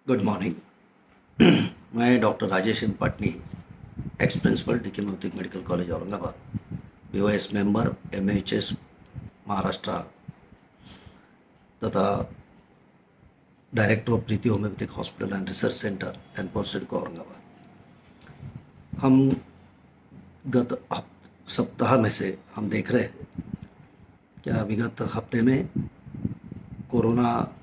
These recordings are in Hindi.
Good morning. मैं doctor Rajesh N Patni, ex principal DK Moti medical college Aurangabad, BOS member, MHS Maharashtra तथा director of Preeti homoeopathic hospital and research centre N four CIDCO Aurangabad. हम गत सप्ताह में से हम देख रहे हैं क्या विगत हफ्ते में कोरोना,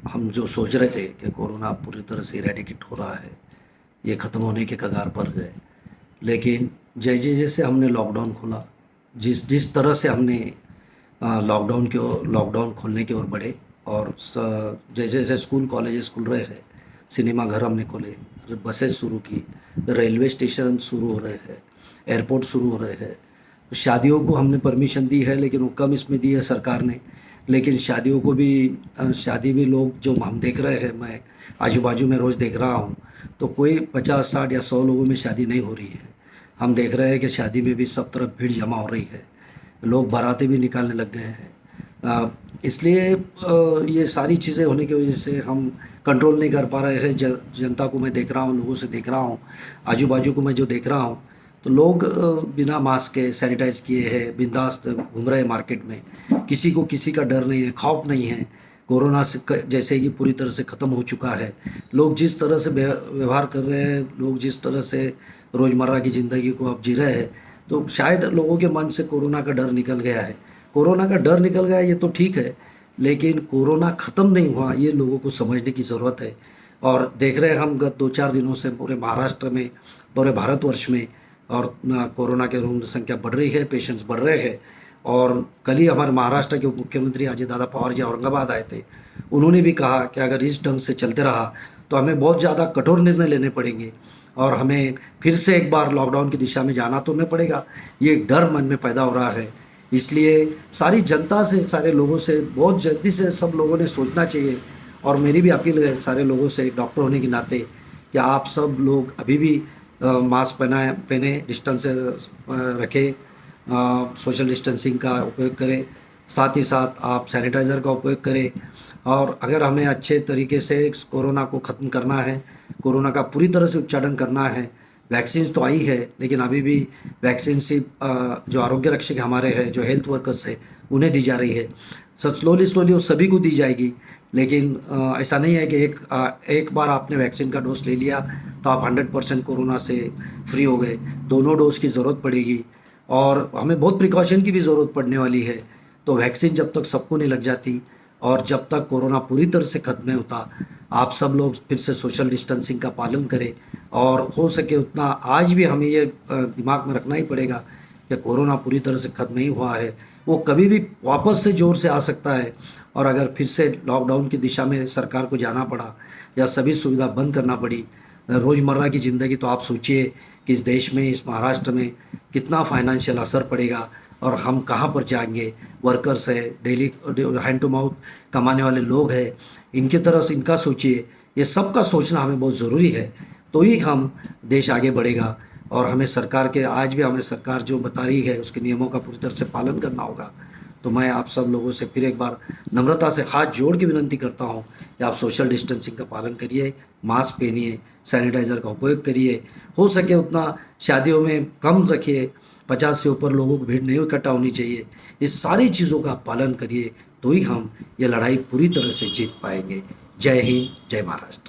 हम जो सोच रहे थे कि कोरोना पूरी तरह से इरेडिकेट हो रहा है, ये ख़त्म होने के कगार पर गए, लेकिन जैसे जैसे हमने लॉकडाउन खोला, जिस जिस तरह से हमने लॉकडाउन खोलने की ओर बढ़े और जैसे जैसे स्कूल कॉलेजेस खुल रहे हैं, सिनेमा घर हमने खोले, बसेस शुरू की, रेलवे स्टेशन शुरू हो रहे हैं, एयरपोर्ट शुरू हो रहे हैं। तो शादियों को हमने परमिशन दी है, लेकिन वो कम इसमें दी है सरकार ने। लेकिन शादियों को भी शादी भी लोग जो हम देख रहे हैं, मैं आजू बाजू में रोज़ देख रहा हूँ, तो कोई 50 60 या 100 लोगों में शादी नहीं हो रही है। हम देख रहे हैं कि शादी में भी सब तरफ भीड़ जमा हो रही है, लोग बारातें भी निकालने लग गए हैं। इसलिए ये सारी चीज़ें होने की वजह से हम कंट्रोल नहीं कर पा रहे हैं। जनता को मैं देख रहा हूँ, लोगों से देख रहा हूँ, आजू बाजू को मैं जो देख रहा हूँ, तो लोग बिना मास्क के, सैनिटाइज किए हैं, बिंदास घूम रहे हैं मार्केट में। किसी को किसी का डर नहीं है, खौफ नहीं है। कोरोना से जैसे ही पूरी तरह से ख़त्म हो चुका है, लोग जिस तरह से व्यवहार कर रहे हैं, लोग जिस तरह से रोज़मर्रा की ज़िंदगी को अब जी रहे हैं, तो शायद लोगों के मन से कोरोना का डर निकल गया है। कोरोना का डर निकल गया ये तो ठीक है, लेकिन कोरोना ख़त्म नहीं हुआ, ये लोगों को समझने की ज़रूरत है। और देख रहे हैं हम गत 2 4 दिनों से पूरे महाराष्ट्र में, पूरे भारतवर्ष में और कोरोना के रोग संख्या बढ़ रही है, पेशेंट्स बढ़ रहे हैं। और कल ही हमारे महाराष्ट्र के उप मुख्यमंत्री अजय दादा पवार जी औरंगाबाद आए थे। उन्होंने भी कहा कि अगर इस ढंग से चलते रहा तो हमें बहुत ज़्यादा कठोर निर्णय लेने पड़ेंगे और हमें फिर से एक बार लॉकडाउन की दिशा में जाना तो नहीं पड़ेगा। ये डर मन में पैदा हो रहा है। इसलिए सारी जनता से, सारे लोगों से बहुत जल्दी से सब लोगों ने सोचना चाहिए। और मेरी भी अपील है सारे लोगों से, डॉक्टर होने के नाते, कि आप सब लोग अभी भी मास्क पहने, डिस्टेंस रखें, सोशल डिस्टेंसिंग का उपयोग करें, साथ ही साथ आप सैनिटाइज़र का उपयोग करें। और अगर हमें अच्छे तरीके से कोरोना को ख़त्म करना है, कोरोना का पूरी तरह से उच्चाटन करना है, वैक्सीन तो आई है, लेकिन अभी भी वैक्सीन सिर्फ जो आरोग्य रक्षक हमारे हैं, जो हेल्थ वर्कर्स है, उन्हें दी जा रही है। स्लोली स्लोली वो सभी को दी जाएगी, लेकिन ऐसा नहीं है कि एक बार आपने वैक्सीन का डोज ले लिया तो आप 100% कोरोना से फ्री हो गए। दोनों डोज की ज़रूरत पड़ेगी और हमें बहुत प्रिकॉशन की भी ज़रूरत पड़ने वाली है। तो वैक्सीन जब तक सबको नहीं लग जाती और जब तक कोरोना पूरी तरह से ख़त्म नहीं होता, आप सब लोग फिर से सोशल डिस्टेंसिंग का पालन करें। और हो सके उतना आज भी हमें ये दिमाग में रखना ही पड़ेगा कि कोरोना पूरी तरह से ख़त्म नहीं हुआ है, वो कभी भी वापस से ज़ोर से आ सकता है। और अगर फिर से लॉकडाउन की दिशा में सरकार को जाना पड़ा या सभी सुविधा बंद करना पड़ी, रोज़मर्रा की ज़िंदगी, तो आप सोचिए कि इस देश में, इस महाराष्ट्र में कितना फाइनेंशियल असर पड़ेगा और हम कहाँ पर जाएंगे। वर्कर्स है, डेली हैंड टू माउथ कमाने वाले लोग हैं, इनकी तरफ से इनका सोचिए। ये सब का सोचना हमें बहुत ज़रूरी है, तो ही हम देश आगे बढ़ेगा। और हमें सरकार के, आज भी हमें सरकार जो बता रही है उसके नियमों का पूरी तरह से पालन करना होगा। तो मैं आप सब लोगों से फिर एक बार नम्रता से हाथ जोड़ के विनती करता हूँ कि आप सोशल डिस्टेंसिंग का पालन करिए, मास्क पहनिए, सैनिटाइज़र का उपयोग करिए, हो सके उतना शादियों में कम रखिए, 50 से ऊपर लोगों की भीड़ नहीं इकट्ठा होनी चाहिए। इस सारी चीज़ों का पालन करिए, तो ही हम ये लड़ाई पूरी तरह से जीत पाएंगे। जय हिंद, जय महाराष्ट्र।